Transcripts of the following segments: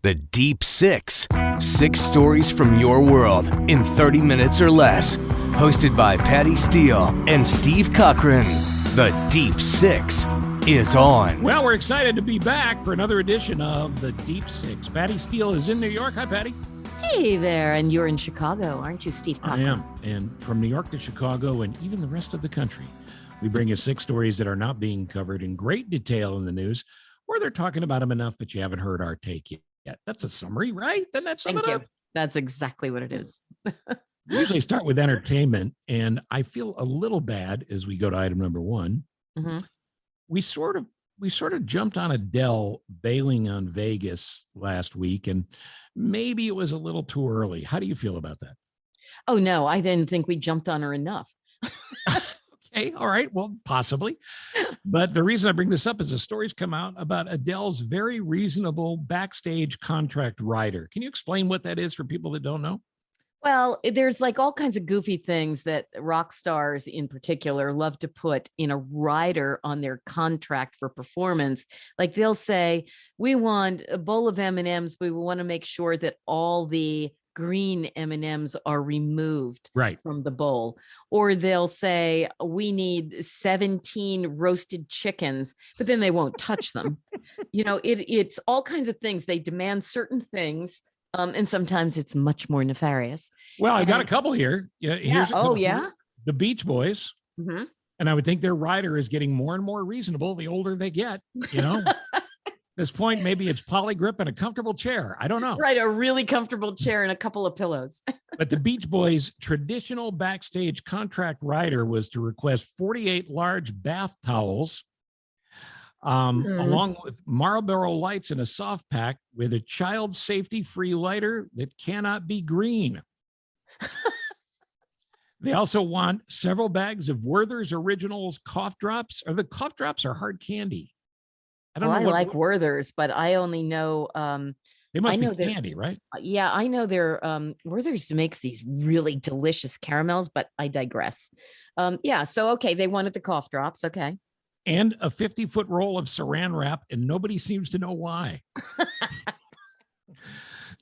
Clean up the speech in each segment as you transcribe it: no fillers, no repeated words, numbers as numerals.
The Deep Six. 6 stories from your world in 30 minutes or less. Hosted by Patty Steele and Steve Cochran. The Deep Six is on. Well, we're excited to be back for another edition of The Deep Six. Patty Steele is in New York. Hi, Patty. Hey there, and you're in Chicago, aren't you, Steve Cochran? I am. And from New York to Chicago and even the rest of the country, we bring you 6 stories that are not being covered in great detail in the news, or they're talking about them enough, but you haven't heard our take yet. That's a summary, right? Then that's Thank you. That's exactly what it is. We usually start with entertainment, and I feel a little bad as we go to item number 1. Mm-hmm. We sort of jumped on Adele bailing on Vegas last week, and maybe it was a little too early. How do you feel about that? Oh, no, I didn't think we jumped on her enough. Okay, all right, well, possibly. But the reason I bring this up is the stories come out about Adele's very reasonable backstage contract rider. Can you explain what that is for people that don't know? Well, there's like all kinds of goofy things that rock stars in particular love to put in a rider on their contract for performance. Like they'll say, we want a bowl of M&Ms, but we want to make sure that all the green M&Ms are removed from the bowl. Or they'll say, we need 17 roasted chickens, but then they won't touch them. It's all kinds of things. They demand certain things. And sometimes it's much more nefarious. Well, I've got a couple here. Here's a couple. The Beach Boys. Mm-hmm. And I would think their rider is getting more and more reasonable the older they get, At this point, maybe it's polygrip and a comfortable chair. I don't know. Right, a really comfortable chair and a couple of pillows. But the Beach Boys' traditional backstage contract rider was to request 48 large bath towels, along with Marlboro lights and a soft pack with a child safety-free lighter that cannot be green. They also want several bags of Werther's Originals cough drops. Or the cough drops are hard candy. I like Werther's, but I only know they must be candy, right? Yeah, I know they're Werther's makes these really delicious caramels, but I digress. So okay, they wanted the cough drops, okay. And a 50-foot roll of saran wrap, and nobody seems to know why.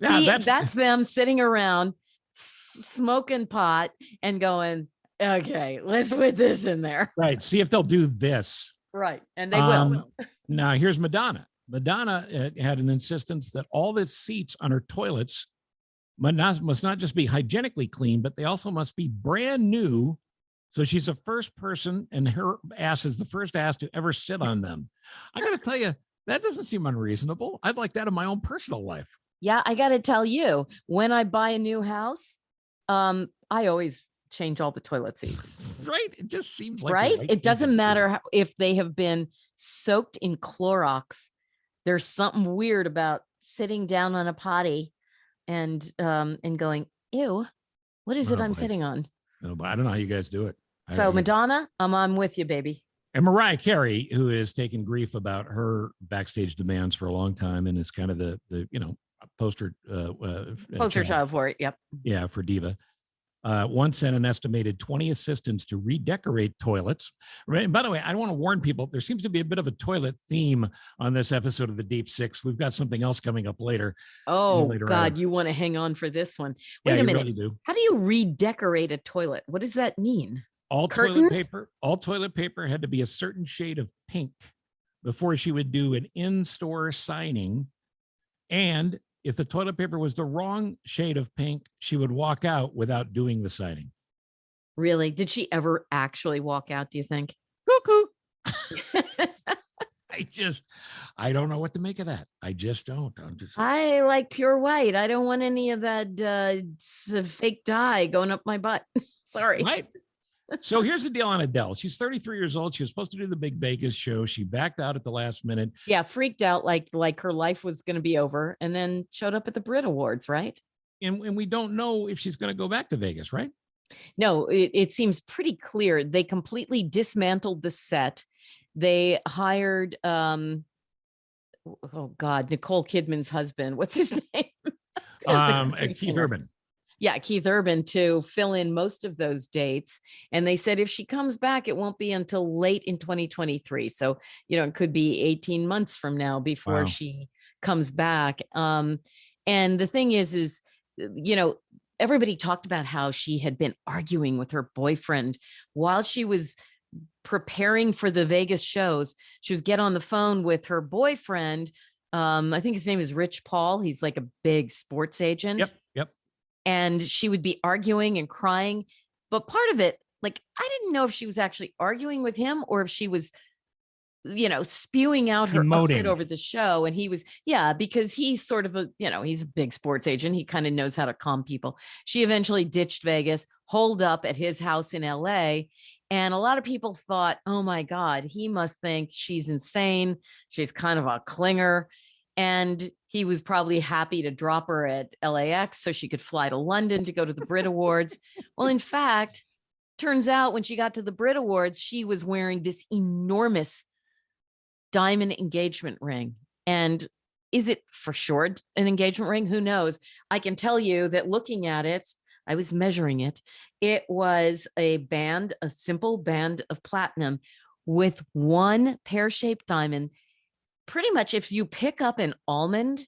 Now, that's them sitting around smoking pot and going, okay, let's put this in there. Right. See if they'll do this. Right. And they will. Now, here's Madonna. Madonna had an insistence that all the seats on her toilets must not just be hygienically clean, but they also must be brand new. So she's the first person, and her ass is the first ass to ever sit on them. I got to tell you, that doesn't seem unreasonable. I'd like that in my own personal life. Yeah, I got to tell you, when I buy a new house, I always change all the toilet seats. Right? It just seems like right. It doesn't matter if they have been soaked in Clorox. There's something weird about sitting down on a potty and going, ew, what is it I'm sitting on? No, but I don't know how you guys do it. So Madonna, I'm with you, baby. And Mariah Carey, who has taken grief about her backstage demands for a long time and is kind of the poster child for it. Yep. Yeah, for diva. Once sent an estimated 20 assistants to redecorate toilets. And by the way, I want to warn people, there seems to be a bit of a toilet theme on this episode of the Deep Six. We've got something else coming up later. Oh, God, you want to hang on for this one. Wait a minute. Really do. How do you redecorate a toilet? What does that mean? All toilet paper had to be a certain shade of pink before she would do an in-store signing. And if the toilet paper was the wrong shade of pink, she would walk out without doing the signing. Really? Did she ever actually walk out, do you think? Cuckoo. I don't know what to make of that. I just don't. I like pure white. I don't want any of that fake dye going up my butt. Sorry. Right. So here's the deal on Adele. She's 33 years old. She was supposed to do the big Vegas show. She backed out at the last minute. Yeah, freaked out like her life was going to be over, and then showed up at the Brit Awards, right? And we don't know if she's going to go back to Vegas, right? No, it seems pretty clear. They completely dismantled the set. They hired, Nicole Kidman's husband. What's his name? Keith Urban. Yeah, Keith Urban to fill in most of those dates. And they said if she comes back, it won't be until late in 2023. So, it could be 18 months from now before she comes back. And the thing is, everybody talked about how she had been arguing with her boyfriend while she was preparing for the Vegas shows. She was get on the phone with her boyfriend. I think his name is Rich Paul. He's like a big sports agent. Yep. And she would be arguing and crying. But part of it, like, I didn't know if she was actually arguing with him or if she was, spewing out her upset over the show. And he was, because he's sort of he's a big sports agent. He kind of knows how to calm people. She eventually ditched Vegas, holed up at his house in LA. And a lot of people thought, oh my God, he must think she's insane. She's kind of a clinger. And he was probably happy to drop her at LAX so she could fly to London to go to the Brit Awards. Well, in fact, turns out when she got to the Brit Awards, she was wearing this enormous diamond engagement ring. And is it for sure an engagement ring? Who knows? I can tell you that looking at it, I was measuring it. It was a simple band of platinum with one pear-shaped diamond. Pretty much if you pick up an almond,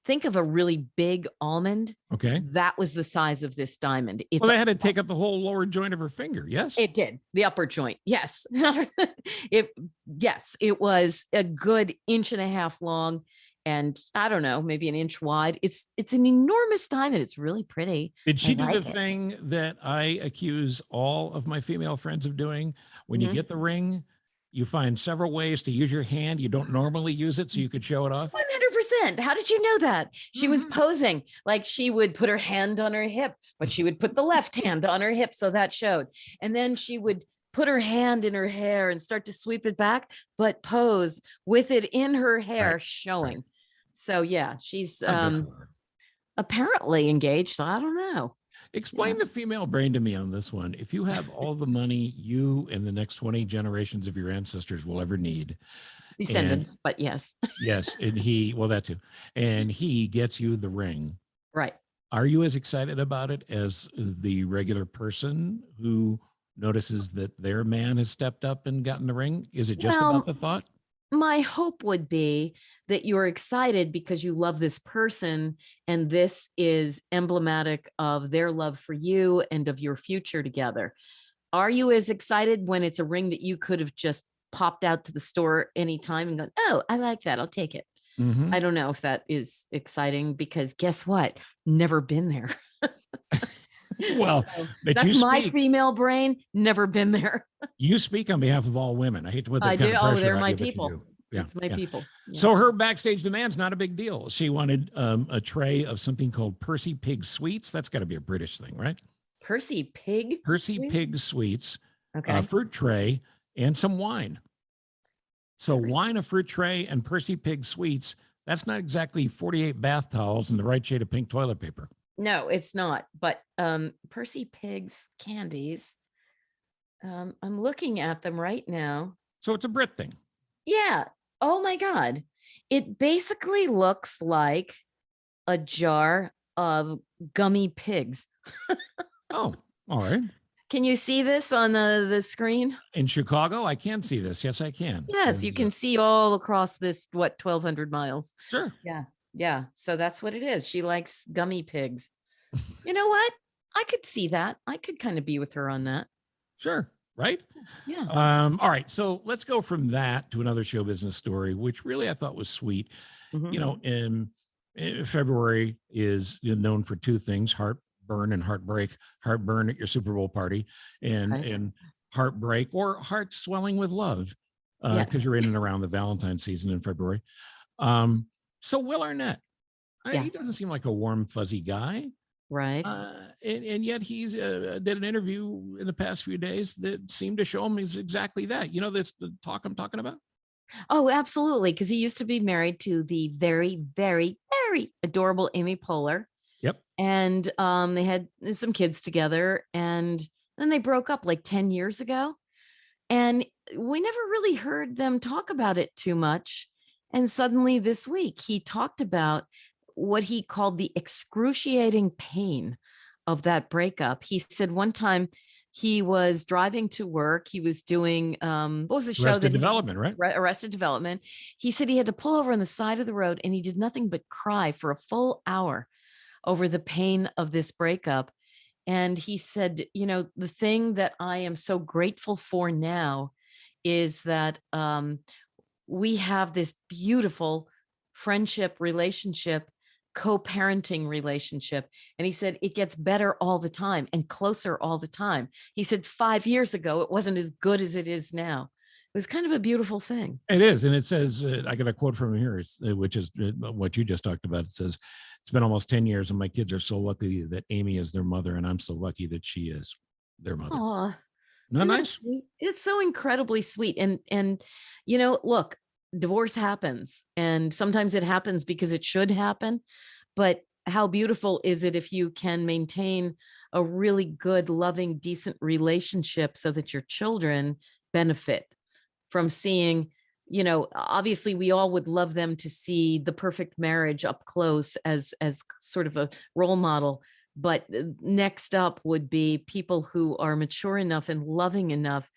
think of a really big almond. Okay. That was the size of this diamond. Well, they had to take up the whole lower joint of her finger. Yes. It did. The upper joint. Yes. It was a good 1.5 inches long. And I don't know, maybe 1 inch wide. It's an enormous diamond. It's really pretty. Did she do the thing that I accuse all of my female friends of doing? When you get the ring, you find several ways to use your hand. You don't normally use it, so you could show it off. 100%. How did you know that? She was posing like she would put her hand on her hip, but she would put the left hand on her hip, so that showed. And then she would put her hand in her hair and start to sweep it back, but pose with it in her hair showing. Right. So yeah, she's apparently engaged. I don't know. Explain the female brain to me on this one. If you have all the money you and the next 20 generations of your ancestors will ever need. Descendants, but yes. Yes. And that too. And he gets you the ring. Right. Are you as excited about it as the regular person who notices that their man has stepped up and gotten the ring? Is it just about the thought? My hope would be that you're excited because you love this person and this is emblematic of their love for you and of your future together. Are you as excited when it's a ring that you could have just popped out to the store anytime and gone, oh, I like that, I'll take it? Mm-hmm. I don't know if that is exciting because guess what? Never been there. Well, so that's my female brain. Never been there. You speak on behalf of all women. I hate to put that kind of pressure they're on my you, people. Yeah, it's my people. Yeah. So her backstage demand's not a big deal. She wanted a tray of something called Percy Pig Sweets. That's got to be a British thing, right? Percy Pig Sweets. Okay. A fruit tray and some wine. So wine, a fruit tray, and Percy Pig Sweets. That's not exactly 48 bath towels and the right shade of pink toilet paper. No, it's not. But Percy Pig's candies, I'm looking at them right now. So it's a Brit thing. Yeah. Oh my God. It basically looks like a jar of gummy pigs. Oh, all right. Can you see this on the screen? In Chicago, I can see this. Yes, I can. Yes, you can see all across this, 1,200 miles. Sure. Yeah. Yeah. So that's what it is. She likes gummy pigs. You know what? I could see that. I could kind of be with her on that. Sure. Right. Yeah. All right. So let's go from that to another show business story, which really I thought was sweet. Mm-hmm. You know, in February is known for two things: heartburn and heartbreak. Heartburn at your Super Bowl party, and heartbreak or heart swelling with love, because you're in and around the Valentine's season in February. So Will Arnett, he doesn't seem like a warm, fuzzy guy. Right. And yet he's did an interview in the past few days that seemed to show him is exactly that. You know, that's the talk I'm talking about. Oh, absolutely. Because he used to be married to the very, very, very adorable Amy Poehler. Yep. And they had some kids together, and then they broke up like 10 years ago. And we never really heard them talk about it too much. And suddenly this week he talked about what he called the excruciating pain of that breakup. He said one time he was driving to work. He was doing, what was the show? Arrested Development, right? Arrested Development. He said he had to pull over on the side of the road and he did nothing but cry for a full hour over the pain of this breakup. And he said, the thing that I am so grateful for now is that we have this beautiful friendship relationship, co-parenting relationship. And he said, it gets better all the time and closer all the time. He said 5 years ago, it wasn't as good as it is now. It was kind of a beautiful thing. It is. And it says, I got a quote from here, which is what you just talked about. It says, it's been almost 10 years and my kids are so lucky that Amy is their mother. And I'm so lucky that she is their mother. Aw, No, nice. it's so incredibly sweet. And, look, divorce happens and sometimes it happens because it should happen. But how beautiful is it if you can maintain a really good, loving, decent relationship so that your children benefit from seeing, obviously we all would love them to see the perfect marriage up close as sort of a role model. But next up would be people who are mature enough and loving enough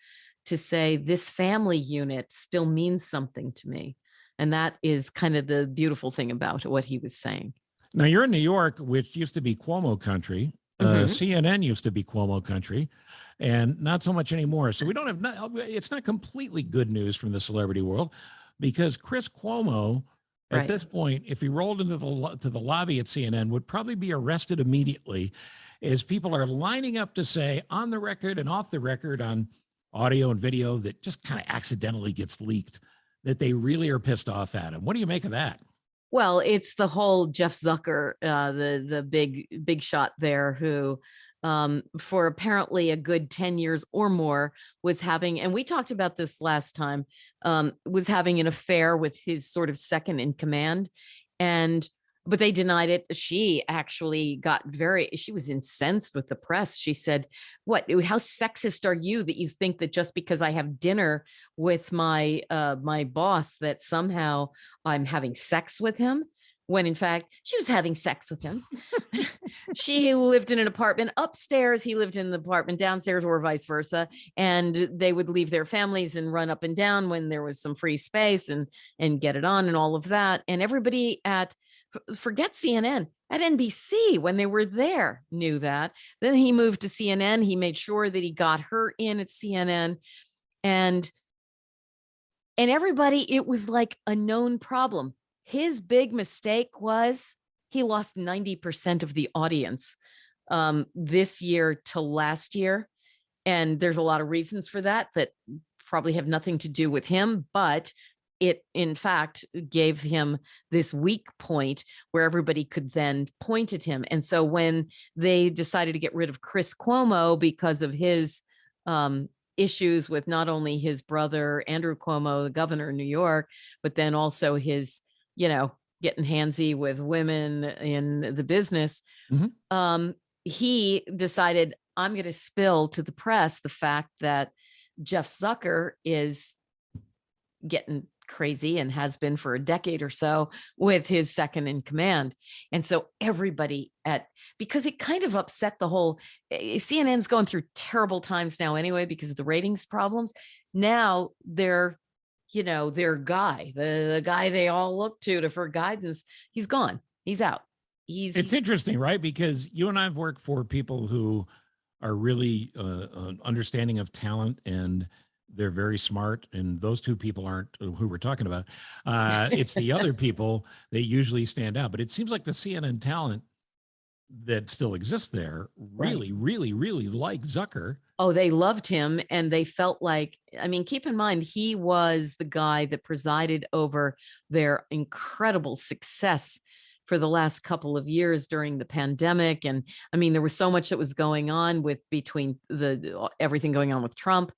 to say this family unit still means something to me. And that is kind of the beautiful thing about what he was saying. Now you're in New York, which used to be Cuomo country. CNN used to be Cuomo country and not so much anymore. So we don't have, it's not completely good news from the celebrity world because Chris Cuomo at this point, if he rolled into the lobby at CNN, would probably be arrested immediately as people are lining up to say on the record and off the record on audio and video that just kind of accidentally gets leaked that they really are pissed off at him. What do you make of that? Well, it's the whole Jeff Zucker, the big shot there, who for apparently a good 10 years or more was having, and we talked about this last time, was having an affair with his sort of second in command. But they denied it. She actually she was incensed with the press. She said, how sexist are you that you think that just because I have dinner with my boss that somehow I'm having sex with him? When in fact, she was having sex with him. She lived in an apartment upstairs. He lived in the apartment downstairs or vice versa. And they would leave their families and run up and down when there was some free space and get it on and all of that. And everybody forget CNN, at NBC when they were there knew that. Then he moved to CNN. He made sure that he got her in at CNN and everybody, it was like a known problem. His big mistake was he lost 90% of the audience this year to last year. And there's a lot of reasons for that probably have nothing to do with him, but it, in fact, gave him this weak point where everybody could then point at him. And so when they decided to get rid of Chris Cuomo because of his issues with not only his brother, Andrew Cuomo, the governor of New York, but then also his, getting handsy with women in the business, he decided, I'm going to spill to the press the fact that Jeff Zucker is getting crazy and has been for a decade or so with his second in command. And so everybody because it kind of upset the whole, CNN's going through terrible times now anyway, because of the ratings problems. Now their guy, the guy they all look to for guidance, he's gone. He's out. It's interesting, right? Because you and I've worked for people who are really understanding of talent and they're very smart, and those two people aren't who we're talking about. It's the other people that usually stand out. But it seems like the CNN talent that still exists there really, really, really like Zucker. Oh, they loved him, and they felt like, keep in mind, he was the guy that presided over their incredible success for the last couple of years during the pandemic. And there was so much that was going on between everything going on with Trump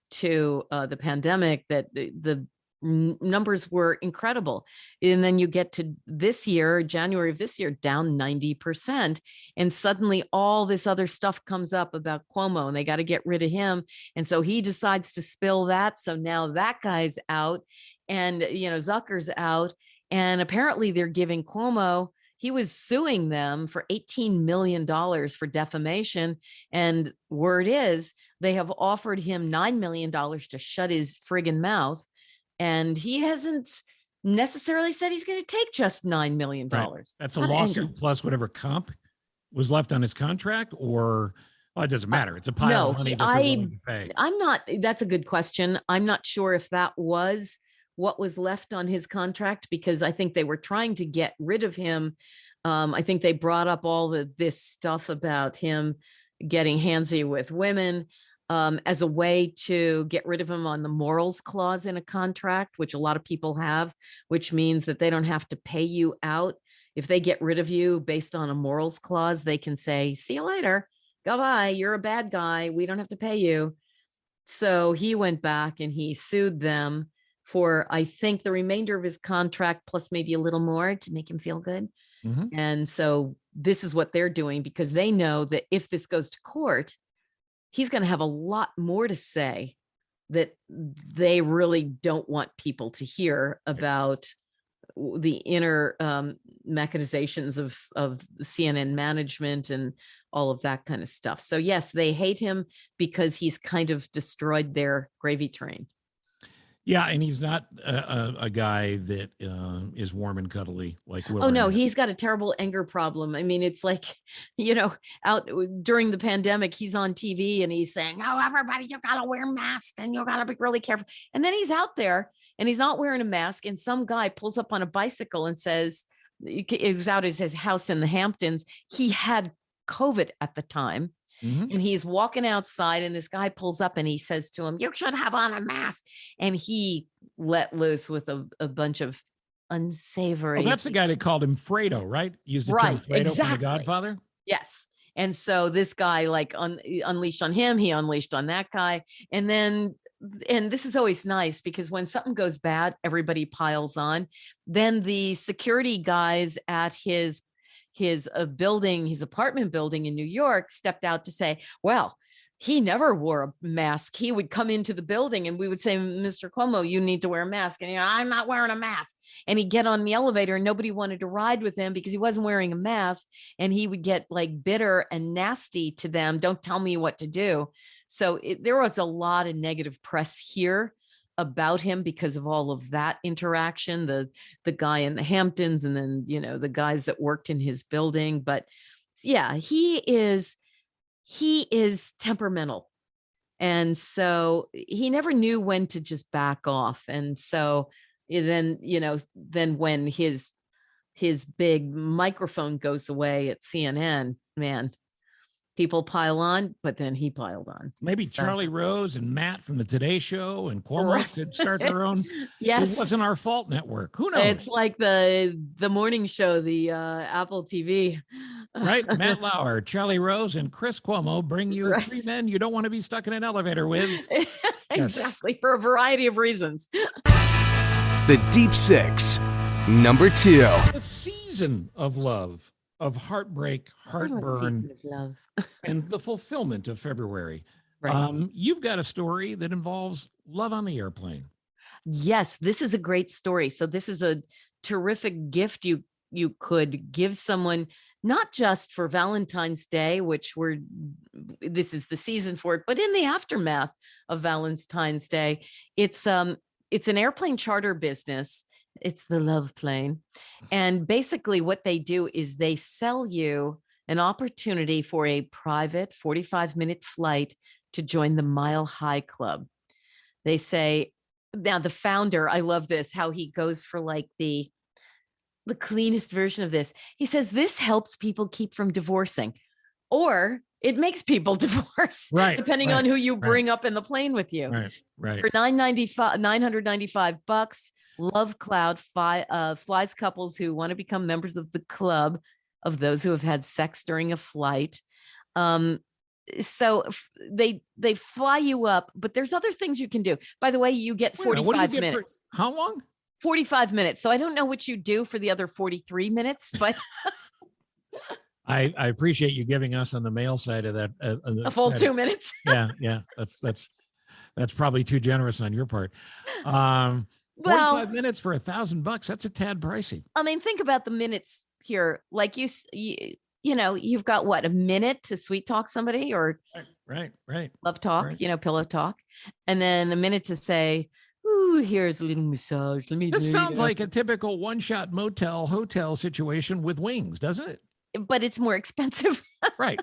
to the pandemic that the numbers were incredible. And then you get to this year, January of this year, down 90%. And suddenly all this other stuff comes up about Cuomo and they got to get rid of him. And so he decides to spill that. So now that guy's out and, Zucker's out. And apparently they're giving Cuomo, he was suing them for $18 million for defamation. And word is they have offered him $9 million to shut his friggin' mouth. And he hasn't necessarily said he's going to take just $9 million. Right. That's a lawsuit plus whatever comp was left on his contract, or well, it doesn't matter. It's a pile of money that they're willing to pay. I'm not, that's a good question. I'm not sure if that was what was left on his contract, because I think they were trying to get rid of him. I think they brought up all this stuff about him getting handsy with women as a way to get rid of him on the morals clause in a contract, which a lot of people have, which means that they don't have to pay you out. If they get rid of you based on a morals clause, they can say, see you later. Goodbye. You're a bad guy. We don't have to pay you. So he went back and he sued them for, I think, the remainder of his contract, plus maybe a little more to make him feel good. Mhm. And so this is what they're doing, because they know that if this goes to court, he's going to have a lot more to say that they really don't want people to hear about the inner mechanizations of CNN management and all of that kind of stuff. So yes, they hate him because he's kind of destroyed their gravy train. Yeah, and he's not a guy that is warm and cuddly like Will. Oh no, he's got a terrible anger problem. I mean, it's like, out during the pandemic, he's on TV and he's saying, "Oh, everybody, you gotta wear masks and you gotta be really careful." And then he's out there and he's not wearing a mask, and some guy pulls up on a bicycle and says, "Is out at his house in the Hamptons." He had COVID at the time. Mhm. And he's walking outside and this guy pulls up and he says to him, "You should have on a mask." And he let loose with a bunch of unsavory. Oh, that's the guy that called him Fredo, right? Used the term Right, Fredo from The Godfather. Yes. And so this guy unleashed on him, he unleashed on that guy. And this is always nice because when something goes bad, everybody piles on. Then the security guys at his apartment building in New York stepped out to say, well, he never wore a mask. He would come into the building and we would say, "Mr. Cuomo, you need to wear a mask." And "I'm not wearing a mask." And he'd get on the elevator and nobody wanted to ride with him because he wasn't wearing a mask. And he would get like bitter and nasty to them. "Don't tell me what to do." So there was a lot of negative press here about him because of all of that interaction, the guy in the Hamptons and then, the guys that worked in his building. But yeah, he is temperamental. And so he never knew when to just back off. And so then when his big microphone goes away at CNN, man, people pile on, but then he piled on. Maybe So- Charlie Rose and Matt from the Today Show and Cuomo Right. could start their own. Yes. It wasn't our fault network. Who knows? It's like the morning show, the Apple TV. Right? Matt Lauer, Charlie Rose, and Chris Cuomo bring you Right. three men you don't want to be stuck in an elevator with. Exactly, for a variety of reasons. The Deep Six, number 2. A season of love, of heartbreak, heartburn, Season of love. and the fulfillment of February. Right. You've got a story that involves love on the airplane. Yes, this is a great story. So this is a terrific gift you could give someone, not just for Valentine's Day, which this is the season for it, but in the aftermath of Valentine's Day. It's an airplane charter business. It's the Love Plane. And basically what they do is they sell you an opportunity for a private 45-minute flight to join the Mile High Club. They say, now the founder, I love this, how he goes for like the cleanest version of this. He says, this helps people keep from divorcing, or it makes people divorce, Right, depending right, on who you right. bring up in the plane with you. Right. For $995, Love Cloud flies couples who want to become members of the club of those who have had sex during a flight. So they fly you up, but there's other things you can do. By the way, you get 45 minutes. How long? 45 minutes. So I don't know what you do for the other 43 minutes, but I appreciate you giving us on the male side of that. a full 2 minutes. Yeah. That's probably too generous on your part. 45 minutes for $1,000. That's a tad pricey. I mean, think about the minutes here, like you know, you've got what, a minute to sweet talk somebody or Right. love talk, Right. you know, pillow talk, and then a minute to say, "Ooh, here's a little massage. Let me." This sounds like a typical one-shot motel hotel situation with wings, doesn't it? But it's more expensive. Right.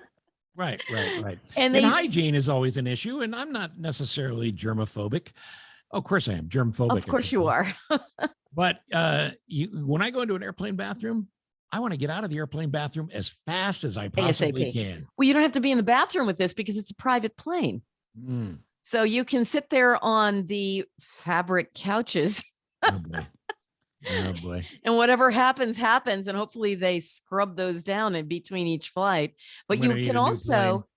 And And they, hygiene is always an issue, and I'm not necessarily germophobic. Of course I am germphobic. of course you are. But when I go into an airplane bathroom, I want to get out of the airplane bathroom as fast as I possibly ASAP. can. Well, you don't have to be in the bathroom with this because it's a private plane. Mm. So you can sit there on the fabric couches. Oh boy. Oh boy. And whatever happens, happens. And hopefully they scrub those down in between each flight. But you can also,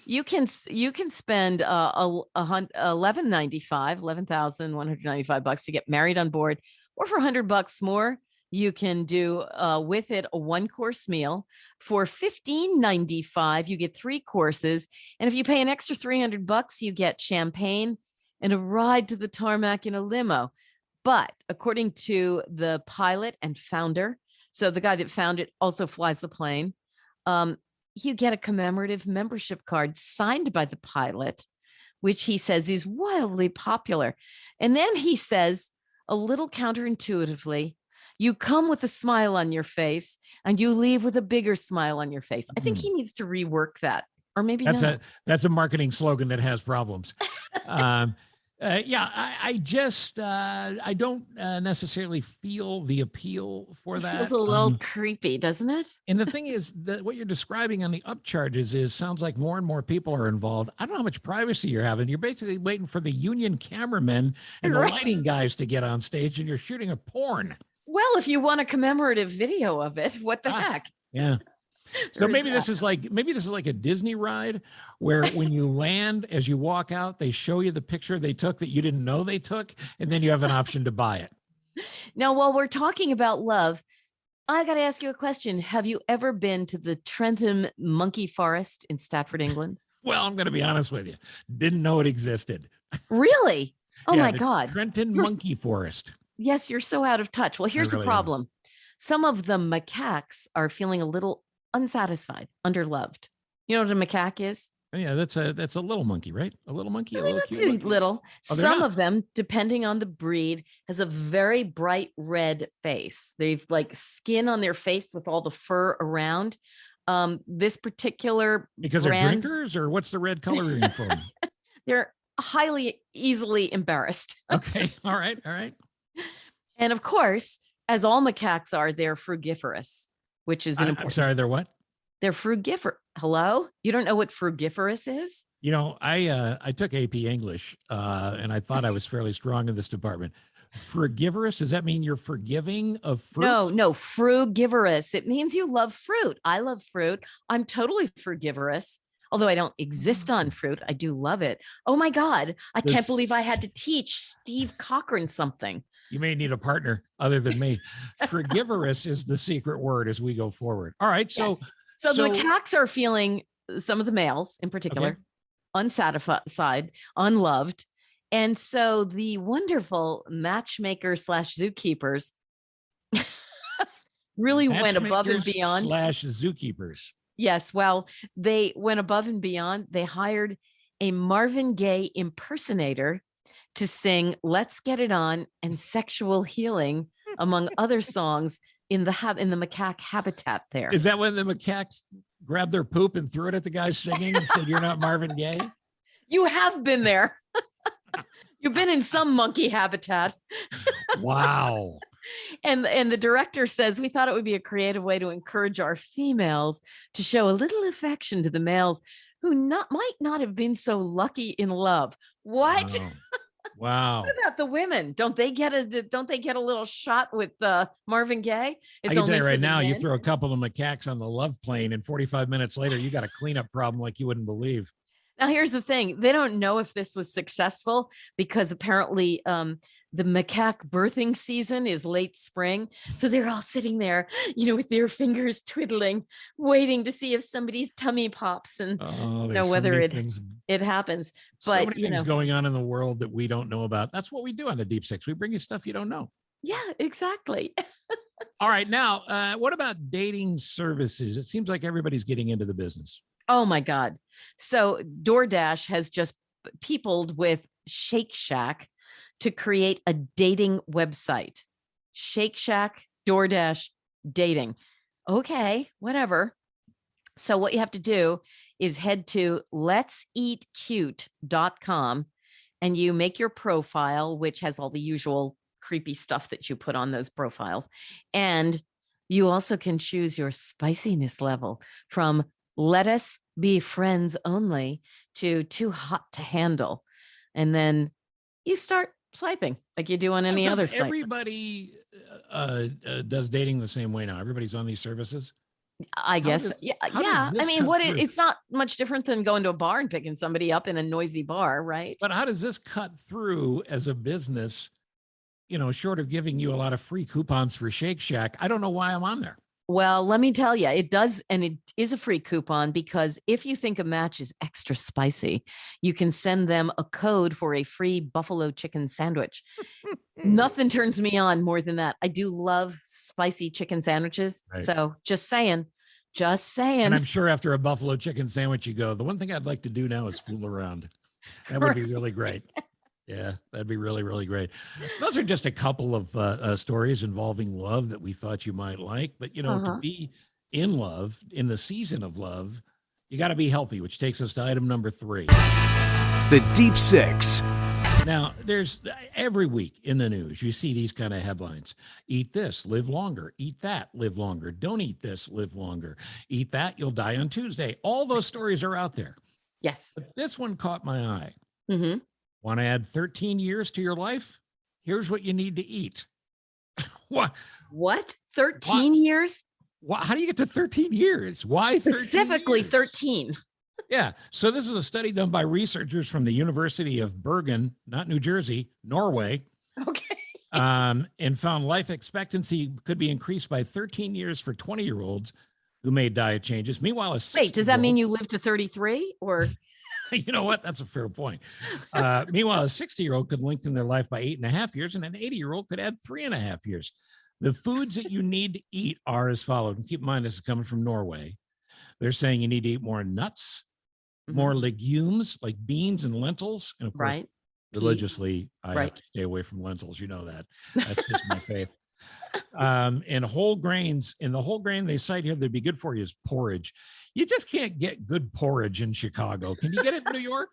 you can spend $11,195 to get married on board, or for $100 more, you can do with it a 1-course meal. For $15.95, you get 3 courses. And if you pay an extra $300, you get champagne and a ride to the tarmac in a limo. But according to the pilot and founder, so the guy that found it also flies the plane, you get a commemorative membership card signed by the pilot, which he says is wildly popular. And then he says, a little counterintuitively, you come with a smile on your face and you leave with a bigger smile on your face. I think he needs to rework that, or maybe that's a marketing slogan that has problems. I don't necessarily feel the appeal for that. Feels a little creepy, doesn't it? And the thing is that what you're describing on the upcharges sounds like more and more people are involved. I don't know how much privacy you're having. You're basically waiting for the union cameramen and the lighting guys to get on stage, and you're shooting a porn. Well, if you want a commemorative video of it, what the heck? Yeah. So maybe this is like a Disney ride where when you land, as you walk out, they show you the picture they took that you didn't know they took, and then you have an option to buy it. Now, while we're talking about love, I got to ask you a question. Have you ever been to the Trentham Monkey Forest in Stafford, England? Well, I'm going to be honest with you. Didn't know it existed. Really? Oh Yeah, my God. Trentham Monkey Forest. Yes, you're so out of touch. Well, here's the problem. Some of the macaques are feeling a little unsatisfied, underloved. You know what a macaque is? Yeah, that's a little monkey, right? A little monkey. Really, not too little. Some of them, depending on the breed, has a very bright red face. They've like skin on their face with all the fur around. This particular because brand, they're drinkers, or what's the red coloring for them? They're highly easily embarrassed. Okay, all right. And of course, as all macaques are, they're frugivorous, which is an important. I'm sorry, they're what? They're frugivorous. Hello? You don't know what frugivorous is? You know, I took AP English, and I thought I was fairly strong in this department. Frugivorous, does that mean you're forgiving of fruit? No, frugivorous. It means you love fruit. I love fruit. I'm totally frugivorous. Although I don't exist on fruit, I do love it. Oh my God. I can't believe I had to teach Steve Cochran something. You may need a partner other than me. Frugivorous is the secret word as we go forward. All right. So the macaques are feeling, some of the males in particular, unsatisfied, unloved. And so the wonderful matchmaker / zookeepers really went above and beyond. / zookeepers. Yes. Well, they went above and beyond. They hired a Marvin Gaye impersonator to sing "Let's Get It On" and "Sexual Healing," among other songs, in the macaque habitat there. Is that when the macaques grabbed their poop and threw it at the guy singing and said, "You're not Marvin Gaye"? You have been there. You've been in some monkey habitat. Wow. And the director says, we thought it would be a creative way to encourage our females to show a little affection to the males who might not have been so lucky in love. What? Wow. What about the women? Don't they get a little shot with Marvin Gaye? I can tell you right now, you throw a couple of macaques on the love plane, and 45 minutes later, you got a cleanup problem like you wouldn't believe. Now, here's the thing. They don't know if this was successful because apparently the macaque birthing season is late spring. So they're all sitting there, with their fingers twiddling, waiting to see if somebody's tummy pops and whether it happens. But so many things going on in the world that we don't know about. That's what we do on the Deep Six. We bring you stuff you don't know. Yeah, exactly. All right. Now, what about dating services? It seems like everybody's getting into the business. Oh my God. So DoorDash has just peopled with Shake Shack to create a dating website. Shake Shack, DoorDash, dating. Okay, whatever. So what you have to do is head to let'seatcute.com and you make your profile, which has all the usual creepy stuff that you put on those profiles. And you also can choose your spiciness level from let us be friends only to too hot to handle. And then you start swiping like you do on any other site. Everybody does dating the same way now. Everybody's on these services. I guess. Yeah. I mean, it's not much different than going to a bar and picking somebody up in a noisy bar, right? But how does this cut through as a business, short of giving you a lot of free coupons for Shake Shack? I don't know why I'm on there. Well, let me tell you, it does. And it is a free coupon because if you think a match is extra spicy, you can send them a code for a free buffalo chicken sandwich. Nothing turns me on more than that. I do love spicy chicken sandwiches. Right. So just saying. And I'm sure after a buffalo chicken sandwich, you go, the one thing I'd like to do now is fool around. That would be really great. Yeah, that'd be really, really great. Those are just a couple of stories involving love that we thought you might like. But, to be in love, in the season of love, you got to be healthy, which takes us to item number 3. The Deep Six. Now, there's every week in the news, you see these kind of headlines. Eat this, live longer. Eat that, live longer. Don't eat this, live longer. Eat that, you'll die on Tuesday. All those stories are out there. Yes. But this one caught my eye. Mm-hmm. Want to add 13 years to your life? Here's what you need to eat. What? 13 years? How do you get to 13 years? Why 13 Specifically years? 13. Yeah. So this is a study done by researchers from the University of Bergen, not New Jersey, Norway. Okay. And found life expectancy could be increased by 13 years for 20-year-olds who made diet changes. Meanwhile, wait, does that mean you live to 33 or? You know what? That's a fair point. Meanwhile, a 60-year-old could lengthen their life by 8.5 years, and an 80-year-old could add 3.5 years. The foods that you need to eat are as follows. And keep in mind, this is coming from Norway. They're saying you need to eat more nuts, more legumes like beans and lentils. And of course, religiously, I have to stay away from lentils. You know that. That's just my faith. And whole grains. And the whole grain they cite here that'd be good for you is porridge. You just can't get good porridge in Chicago. Can you get it in New York?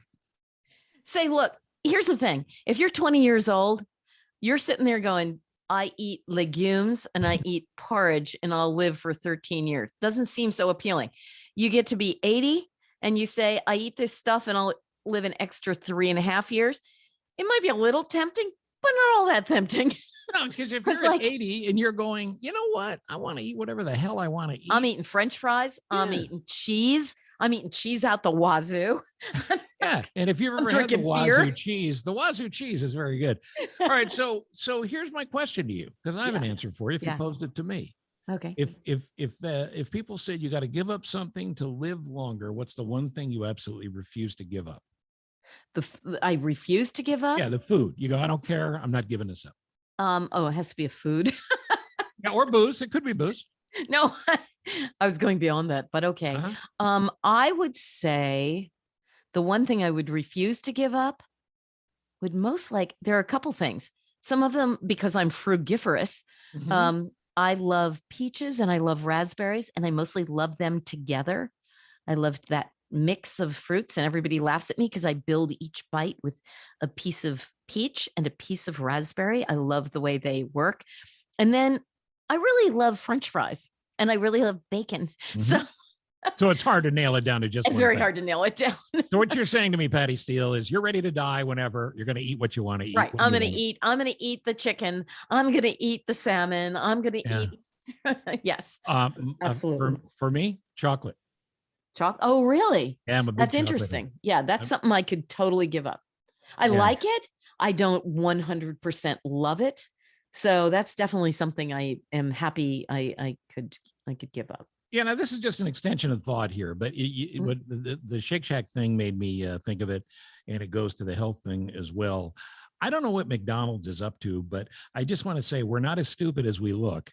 Say, look, here's the thing. If you're 20 years old, you're sitting there going, I eat legumes and I eat porridge and I'll live for 13 years. Doesn't seem so appealing. You get to be 80 and you say, I eat this stuff and I'll live an extra 3.5 years. It might be a little tempting, but not all that tempting. No, because if you're at 80 and you're going, you know what? I want to eat whatever the hell I want to eat. I'm eating French fries. Yeah. I'm eating cheese. I'm eating cheese out the wazoo. Yeah. And if you've ever had the wazoo cheese, the wazoo cheese is very good. All right. So here's my question to you, because I have an answer for you if you posed it to me. Okay. If people said you got to give up something to live longer, what's the one thing you absolutely refuse to give up? I refuse to give up? Yeah, the food. You go, I don't care. I'm not giving this up. It has to be a food. Yeah, or booze. It could be booze. No, I was going beyond that, but okay. I would say the one thing I would refuse to give up would there are a couple things. Some of them, because I'm frugivorous. I love peaches and I love raspberries, and I mostly love them together. I love that mix of fruits, and everybody laughs at me because I build each bite with a piece of peach and a piece of raspberry. I love the way they work. And then I really love French fries and I really love bacon. So it's hard to nail it down to just it's very hard to nail it down. So what you're saying to me, Patty Steele, is you're ready to die whenever. You're going to eat what you want to eat. Right. I'm going to eat the chicken. I'm going to eat the salmon. I'm going to eat. Yes. Absolutely. For me, chocolate. Oh, really? Yeah, I'm a big That's interesting. Yeah, that's something I could totally give up. I like it. I don't 100% love it. So that's definitely something I am happy I could give up. Yeah, now this is just an extension of thought here, but the Shake Shack thing made me think of it, and it goes to the health thing as well. I don't know what McDonald's is up to, but I just want to say we're not as stupid as we look,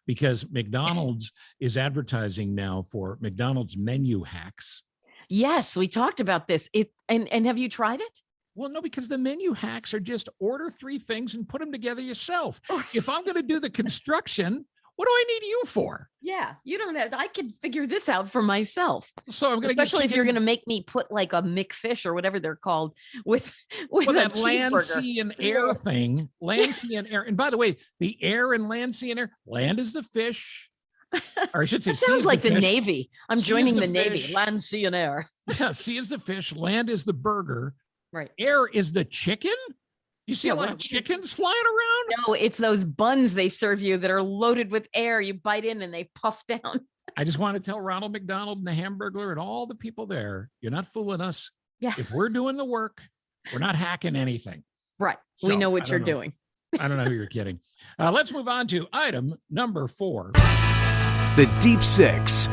because McDonald's is advertising now for McDonald's menu hacks. Yes, we talked about this. And have you tried it? Well, no, because the menu hacks are just order 3 things and put them together yourself. If I'm going to do the construction, what do I need you for? Yeah, you don't have. I can figure this out for myself. So I'm going to Especially if you're going to make me put like a McFish or whatever they're called with that a land, cheeseburger. sea, and air thing. Land, sea, and air. And by the way, the air and land, sea, and air. Land is the fish. Or I should say, That sounds like the fish. Navy. I'm Sea joining is the Navy. fish. Land, sea, and air. Yeah, sea is the fish. Land is the burger. Right. Air is the chicken. You see Yeah, a lot of chickens flying around? No, it's those buns they serve you that are loaded with air. You bite in and they puff down. I just want to tell Ronald McDonald and the Hamburglar and all the people there, you're not fooling us. Yeah. If we're doing the work, we're not hacking anything. Right. So, We know what I you're don't know. doing. I don't know who you're kidding. Let's move on to item number 4. The Deep Six.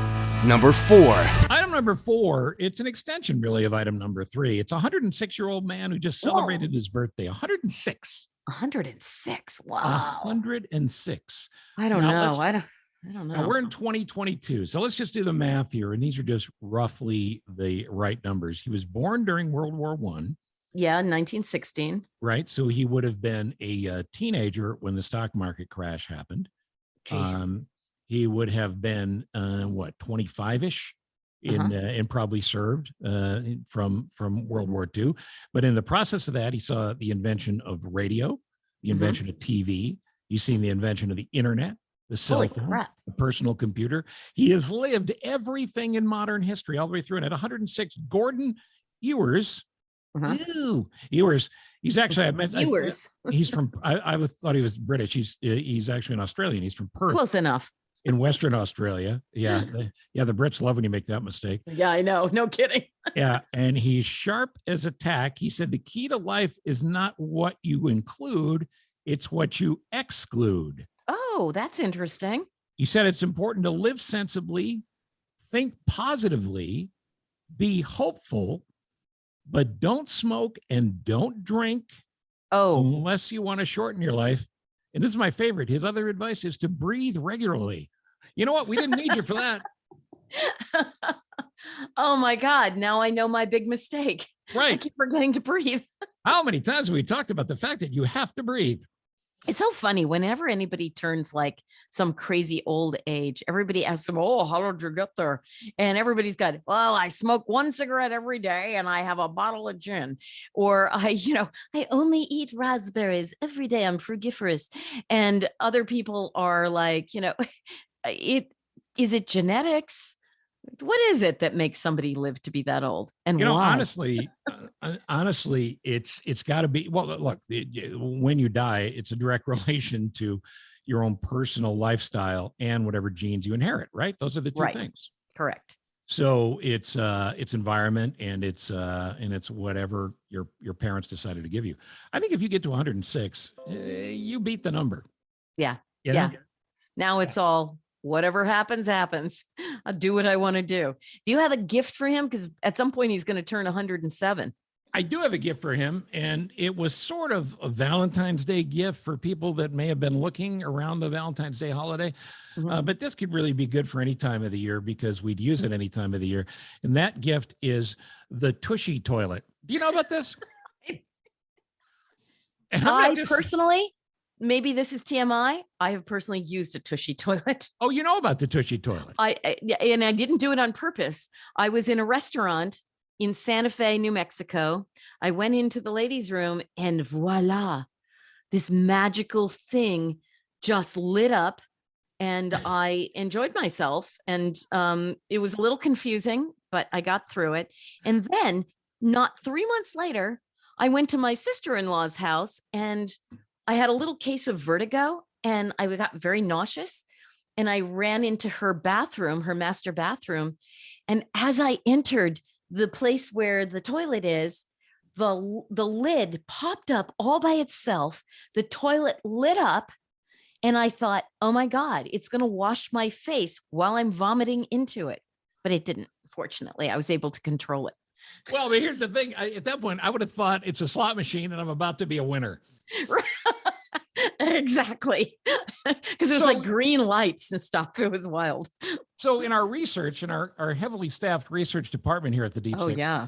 Number 4. Item number 4, it's an extension really of item number 3. It's a 106-year-old man who just celebrated his birthday. 106. 106. Wow. 106. I don't Now, know. I don't know. Now we're in 2022. So let's just do the math here. And these are just roughly the right numbers. He was born during World War I. Yeah, 1916. Right. So he would have been a teenager when the stock market crash happened. Jeez. He would have been 25-ish and probably served from World War II. But in the process of that, he saw the invention of radio, the invention of TV. You've seen the invention of the internet, the cell phone, the personal computer. He has lived everything in modern history all the way through. And at 106, Gordon Ewers. Ewers. He's actually he's from. I thought he was British. He's actually an Australian. He's from Perth. Close enough. In Western Australia. Yeah. The Brits love when you make that mistake. Yeah, I know. No kidding. Yeah. And he's sharp as a tack. He said the key to life is not what you include, it's what you exclude. Oh, that's interesting. He said it's important to live sensibly, think positively, be hopeful, but don't smoke and don't drink unless you want to shorten your life. And this is my favorite. His other advice is to breathe regularly. You know what? We didn't need you for that. Oh my God. Now I know my big mistake. Right. I keep forgetting to breathe. How many times have we talked about the fact that you have to breathe? It's so funny. Whenever anybody turns like some crazy old age, everybody asks them, oh, how did you get there? And everybody's got, well, I smoke 1 cigarette every day and I have a bottle of gin. Or I only eat raspberries every day. I'm frugivorous. And other people are like, is it genetics? What is it that makes somebody live to be that old? And why? honestly, it's got to be, well, look, when you die, it's a direct relation to your own personal lifestyle and whatever genes you inherit, right? Those are the two things. Correct. So it's environment and it's whatever your parents decided to give you. I think if you get to 106, you beat the number. Yeah. You know? Yeah. Now it's all whatever happens, happens. I'll do what I want to do. Do you have a gift for him? Because at some point he's going to turn 107. I do have a gift for him, and it was sort of a Valentine's Day gift for people that may have been looking around the Valentine's Day holiday. But this could really be good for any time of the year because we'd use it any time of the year. And that gift is the Tushy toilet. Do you know about this? Personally, maybe this is TMI. I have personally used a Tushy toilet. Oh, you know about the Tushy toilet. And I didn't do it on purpose. I was in a restaurant in Santa Fe, New Mexico. I went into the ladies' room and voila, this magical thing just lit up and I enjoyed myself. And it was a little confusing, but I got through it. And then not 3 months later, I went to my sister-in-law's house and I had a little case of vertigo and I got very nauseous and I ran into her bathroom, her master bathroom. And as I entered the place where the toilet is, the lid popped up all by itself. The toilet lit up and I thought, oh my God, it's going to wash my face while I'm vomiting into it. But it didn't, fortunately. I was able to control it. Well, but here's the thing. At that point, I would have thought it's a slot machine and I'm about to be a winner. Exactly. Because it was like green lights and stuff. It was wild. So in our research, in our heavily staffed research department here at the Deep Six, yeah.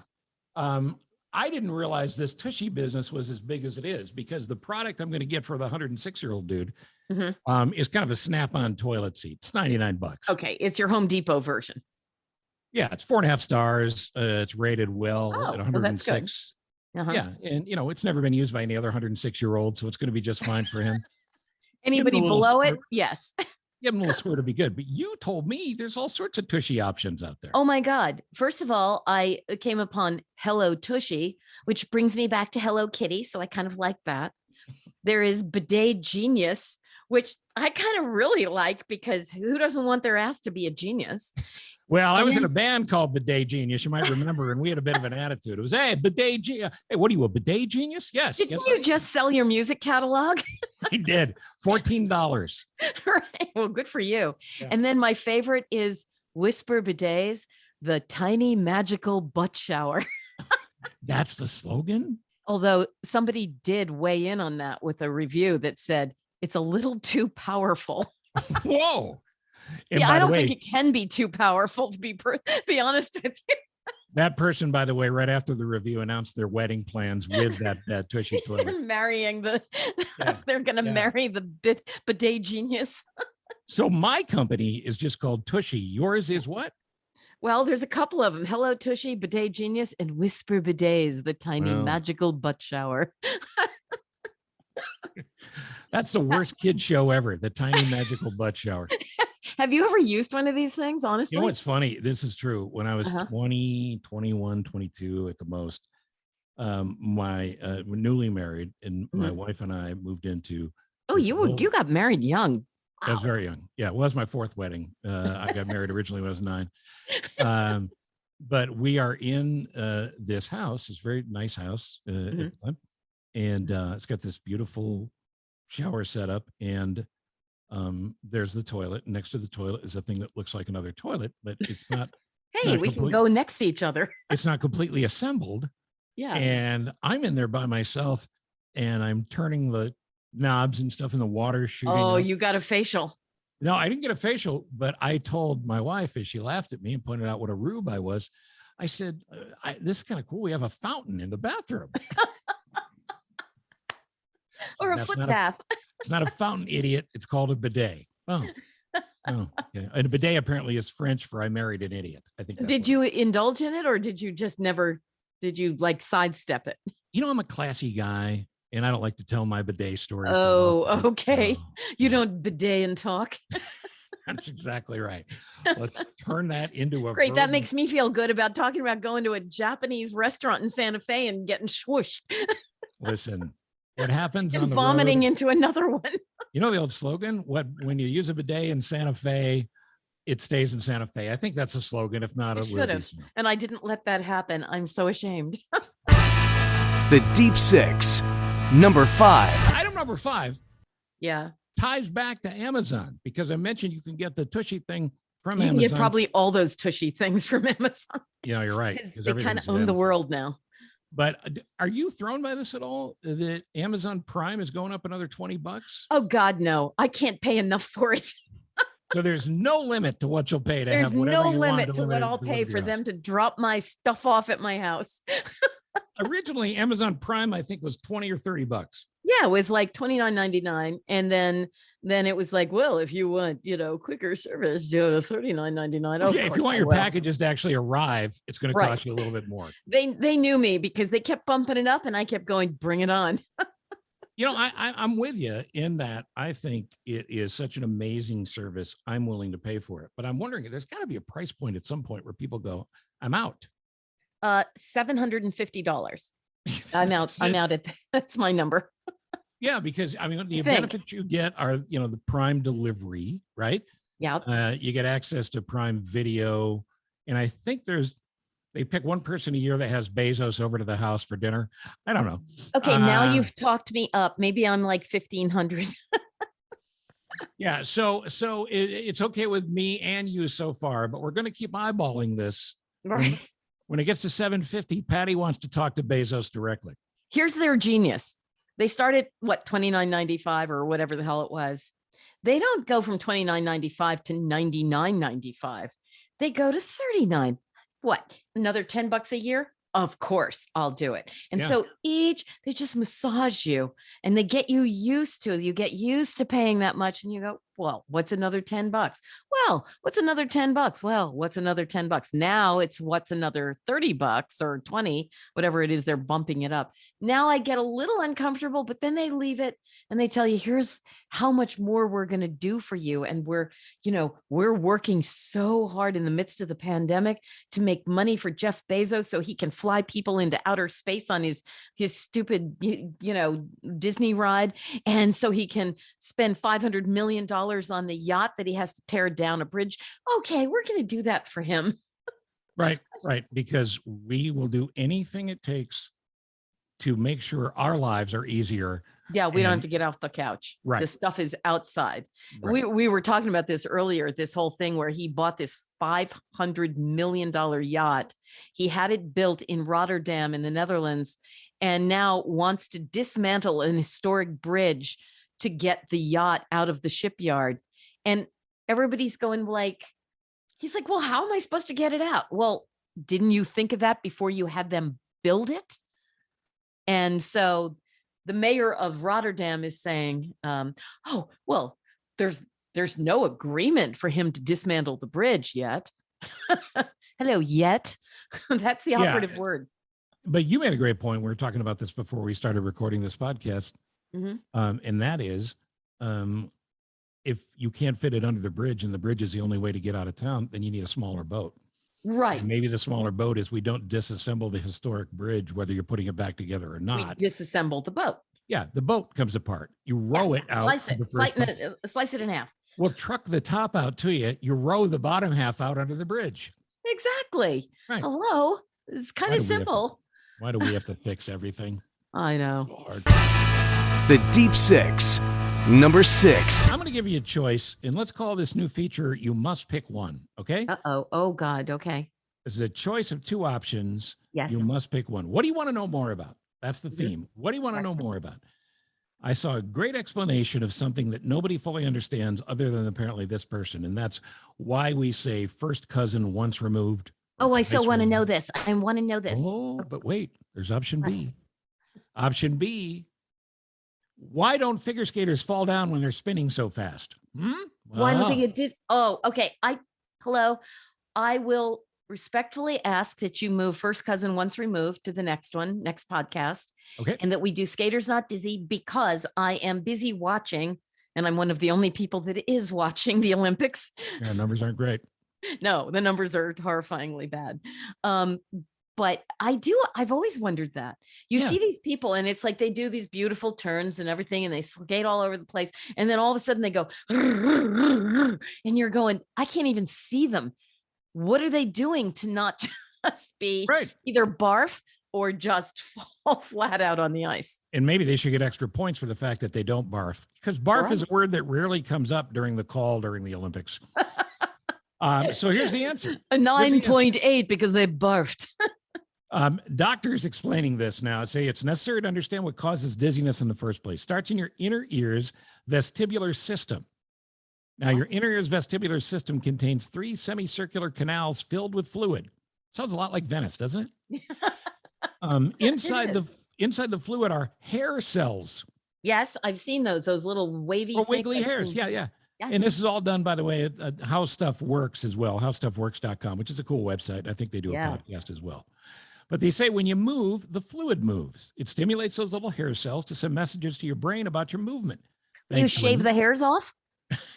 I didn't realize this Tushy business was as big as it is, because the product I'm going to get for the 106-year-old dude is kind of a snap-on toilet seat. It's $99. Okay. It's your Home Depot version. Yeah. It's 4.5 stars. It's rated well at 106. Yeah. And, it's never been used by any other 106-year-old, so it's going to be just fine for him. Anybody below it? Yes. Give him a little squirt to be good. But you told me there's all sorts of Tushy options out there. Oh my God. First of all, I came upon Hello Tushy, which brings me back to Hello Kitty. So I kind of like that. There is Bidet Genius, which I kind of really like, because who doesn't want their ass to be a genius? Well, I was in a band called Bidet Genius, you might remember, and we had a bit of an attitude. It was, hey, Bidet Genius. Hey, what are you, a bidet genius? Yes. Didn't you just sell your music catalog? I did. $14. Right. Well, good for you. Yeah. And then my favorite is Whisper Bidets, the tiny magical butt shower. That's the slogan? Although somebody did weigh in on that with a review that said it's a little too powerful. Whoa. And yeah, I don't think it can be too powerful, to be honest with you. That person, by the way, right after the review, announced their wedding plans with that Tushy toilet. They're marrying they're going to marry the bidet genius. So my company is just called Tushy. Yours is what? Well, there's a couple of them. Hello Tushy, Bidet Genius, and Whisper Bidets, the tiny magical butt shower. That's the worst kid show ever. The tiny magical butt shower. Have you ever used one of these things? Honestly, you know what's funny? This is true. When I was 20, 21, 22 at the most, my we're newly married, and my wife and I moved into. Oh, you got married young. Wow. I was very young. Yeah, it was my fourth wedding. I got married originally when I was 9. But we are in this house. It's a very nice house at the time. And it's got this beautiful shower setup, and there's the toilet. Next to the toilet is a thing that looks like another toilet, but it's not. Hey, we can go next to each other. It's not completely assembled. Yeah. And I'm in there by myself, and I'm turning the knobs and stuff, in the water shooting. Oh, up. You got a facial. No, I didn't get a facial, but I told my wife, as she laughed at me and pointed out what a rube I was, I said, this is kind of cool. We have a fountain in the bathroom. Or a foot bath. It's not a fountain, idiot. It's called a bidet. Oh, yeah. And a bidet apparently is French for I married an idiot. I think. Did you indulge in it, or did you just never? Did you like sidestep it? I'm a classy guy, and I don't like to tell my bidet stories. Oh, okay. You don't bidet and talk. That's exactly right. Let's turn that into a great. That makes me feel good about talking about going to a Japanese restaurant in Santa Fe and getting swooshed. Listen. What happens and on the vomiting road, into another one. You know the old slogan, when you use a bidet in Santa Fe, it stays in Santa Fe. I think that's a slogan. If not, it should have. And I didn't let that happen. I'm so ashamed. The Deep Six, number 5. Item number 5. Yeah. Ties back to Amazon, because I mentioned you can get the Tushy thing from you Amazon. You can get probably all those Tushy things from Amazon. Yeah, you're right. Because they kind of own the world now. But are you thrown by this at all? That Amazon Prime is going up another $20? Oh God, no! I can't pay enough for it. So there's no limit to what you'll pay to there's have whatever no you limit want to what I'll pay for them to drop my stuff off at my house. Originally, Amazon Prime, I think, was $20 or $30. Yeah, it was like $29.99, and then it was like, well, if you want, quicker service, go to $39.99. Okay, if you want your packages to actually arrive, it's going to cost you a little bit more. They knew me, because they kept bumping it up, and I kept going, bring it on. I'm with you in that. I think it is such an amazing service. I'm willing to pay for it, but I'm wondering, there's got to be a price point at some point where people go, I'm out. $750. I'm out. I'm out at that's my number. Yeah, because the benefits you get are, the Prime delivery, right? Yeah. You get access to Prime Video, and I think they pick one person a year that has Bezos over to the house for dinner. I don't know. Okay, now you've talked me up. Maybe I'm like 1,500. Yeah, so it's okay with me and you so far, but we're going to keep eyeballing this. Right. When it gets to 750, Patty wants to talk to Bezos directly. Here's their genius. They started what, $29.95 or whatever the hell it was. They don't go from $29.95 to $99.95. They go to $39. What? Another $10 a year? Of course, I'll do it. And so they just massage you and they get you used to it. You get used to paying that much and you go, well, what's another $10? Well, what's another $10? Well, what's another $10? Now it's what's another $30 or 20, whatever it is, they're bumping it up. Now I get a little uncomfortable, but then they leave it and they tell you, here's how much more we're going to do for you. And we're working so hard in the midst of the pandemic to make money for Jeff Bezos so he can fly people into outer space on his stupid, Disney ride. And so he can spend $500 million on the yacht that he has to tear down a bridge. Okay, we're going to do that for him. Right. Because we will do anything it takes to make sure our lives are easier. Yeah, we don't have to get off the couch. Right. The stuff is outside. Right. We were talking about this earlier, this whole thing where he bought this $500 million yacht. He had it built in Rotterdam in the Netherlands and now wants to dismantle an historic bridge to get the yacht out of the shipyard. And everybody's going he's like, well, how am I supposed to get it out? Well, didn't you think of that before you had them build it? And so the mayor of Rotterdam is saying, oh, well, there's no agreement for him to dismantle the bridge yet. Hello, yet. That's the operative word. But you made a great point. We were talking about this before we started recording this podcast. Mm-hmm. And that is, if you can't fit it under the bridge and the bridge is the only way to get out of town, then you need a smaller boat. Right. And maybe the smaller boat is we don't disassemble the historic bridge, whether you're putting it back together or not. We disassemble the boat. Yeah, the boat comes apart. You row it out. Slice it in half. We'll truck the top out to you. You row the bottom half out under the bridge. Exactly. Right. Hello. It's kind of simple. Why do we have to fix everything? I know. Lord. The Deep Six, number 6. I'm going to give you a choice, and let's call this new feature, You Must Pick One, okay? Uh-oh. Oh, God. Okay. This is a choice of 2 options. Yes. You must pick one. What do you want to know more about? That's the theme. What do you want to know more about? I saw a great explanation of something that nobody fully understands other than apparently this person, and that's why we say first cousin once removed. Oh, I still want to know this. I want to know this. Oh, but wait, there's option B. Option B, why don't figure skaters fall down when they're spinning so fast? Well, I don't think it did. Oh, okay. Hello. I will respectfully ask that you move first cousin once removed to the next podcast. Okay. And that we do Skaters Not Dizzy because I am busy watching, and I'm one of the only people that is watching the Olympics. Yeah, numbers aren't great. No, the numbers are horrifyingly bad. But I've always wondered that. You see these people and it's like they do these beautiful turns and everything and they skate all over the place. And then all of a sudden they go, and you're going, I can't even see them. What are they doing to not just be either barf or just fall flat out on the ice? And maybe they should get extra points for the fact that they don't barf, because barf is a word that rarely comes up during the call during the Olympics. So here's the answer. A 9.8 because they barfed. Doctors explaining this now say it's necessary to understand what causes dizziness in the first place. Starts in your inner ear's vestibular system. Now, your inner ear's vestibular system contains 3 semicircular canals filled with fluid. Sounds a lot like Venice, doesn't it? Inside the fluid are hair cells. Yes, I've seen those little wavy, wiggly hairs. Yeah. And this is all done, by the way, at How Stuff Works as well, howstuffworks.com, which is a cool website. I think they do a podcast as well. But they say when you move, the fluid moves. It stimulates those little hair cells to send messages to your brain about your movement. You shave the hairs off?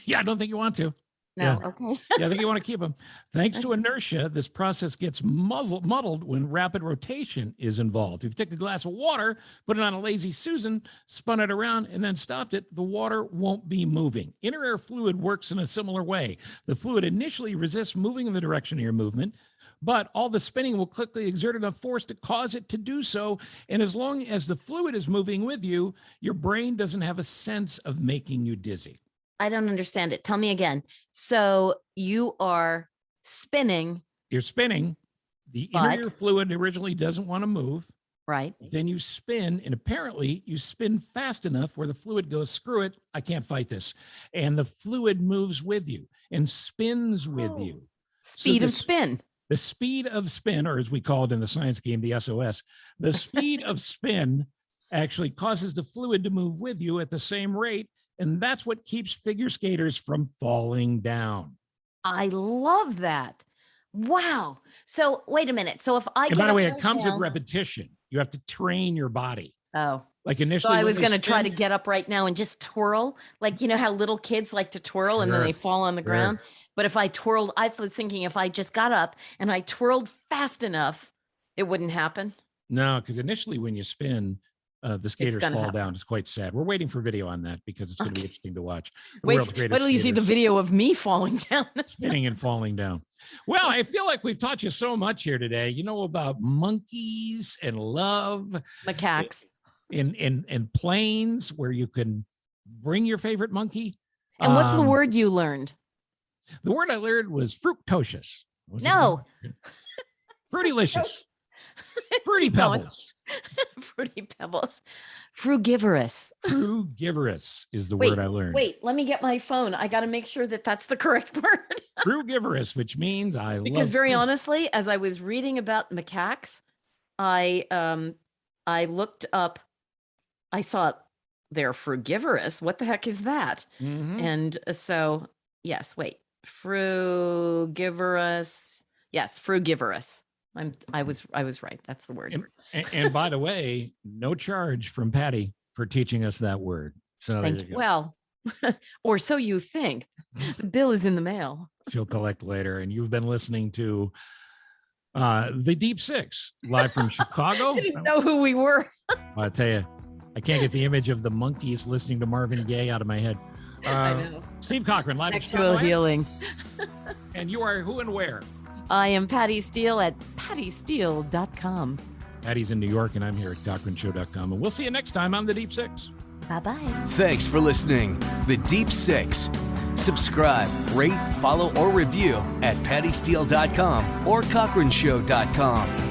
Yeah, I don't think you want to. No, okay. Yeah, I think you want to keep them. Thanks to inertia, this process gets muddled when rapid rotation is involved. If you take a glass of water, put it on a lazy Susan, spun it around, and then stopped it, the water won't be moving. Inner air fluid works in a similar way. The fluid initially resists moving in the direction of your movement, but all the spinning will quickly exert enough force to cause it to do so. And as long as the fluid is moving with you, your brain doesn't have a sense of making you dizzy. I don't understand it. Tell me again. So you are spinning. You're spinning. The inner But- ear fluid originally doesn't want to move. Right. Then you spin, and apparently you spin fast enough where the fluid goes, screw it, I can't fight this. And the fluid moves with you and spins with Oh. you. Speed of this- spin. The speed of spin, or as we call it in the science game, the SOS, the speed of spin actually causes the fluid to move with you at the same rate. And that's what keeps figure skaters from falling down. I love that. Wow. So wait a minute. So if I And get by the up way, right it comes now- with repetition. You have to train your body. Oh, Like so initially, I when was they going to try to spin- get up right now and just twirl, like you know how little kids like to twirl and then Sure, they fall on the sure. ground. But if I twirled, I was thinking if I just got up and I twirled fast enough, it wouldn't happen. No, because initially when you spin, the skaters gonna fall happen. down. It's quite sad. We're waiting for video on that because it's going to be Okay. interesting to watch. The Wait, world's greatest wait till you see the skaters video of me falling down. spinning and falling down. Well, I feel like we've taught you so much here today. You know about monkeys and love Macaques. in planes where you can bring your favorite monkey. And what's the Um, word you learned? The word I learned was fructocious. Was it No. Fruitylicious. Fruity Keep going. pebbles. Fruity pebbles. Frugivorous. Frugivorous is the Wait, word I learned. Wait, let me get my phone. I got to make sure that that's the correct word. Frugivorous, which means I love Because very fruit. honestly, as I was reading about macaques, I looked up, I saw they're frugivorous. What the heck is that? Mhm. And so, yes, wait, frugivorous. Yes, frugivorous. I was right. That's the word. And by the way, no charge from Patty for teaching us that word. So there Thank you you. go. Well, or so you think. The bill is in the mail. She'll collect later. And you've been listening to the Deep Six live from Chicago. I didn't know who we were. I tell you, I can't get the image of the monkeys listening to Marvin Gaye out of my head. I know. Steve Cochran, live in Sexual Chicago. healing. And you are who and where? I am Patty Steele at pattysteele.com. Patty's in New York, and I'm here at CochranShow.com. And we'll see you next time on the Deep Six. Bye-bye. Thanks for listening. The Deep Six. Subscribe, rate, follow, or review at pattysteele.com or CochranShow.com.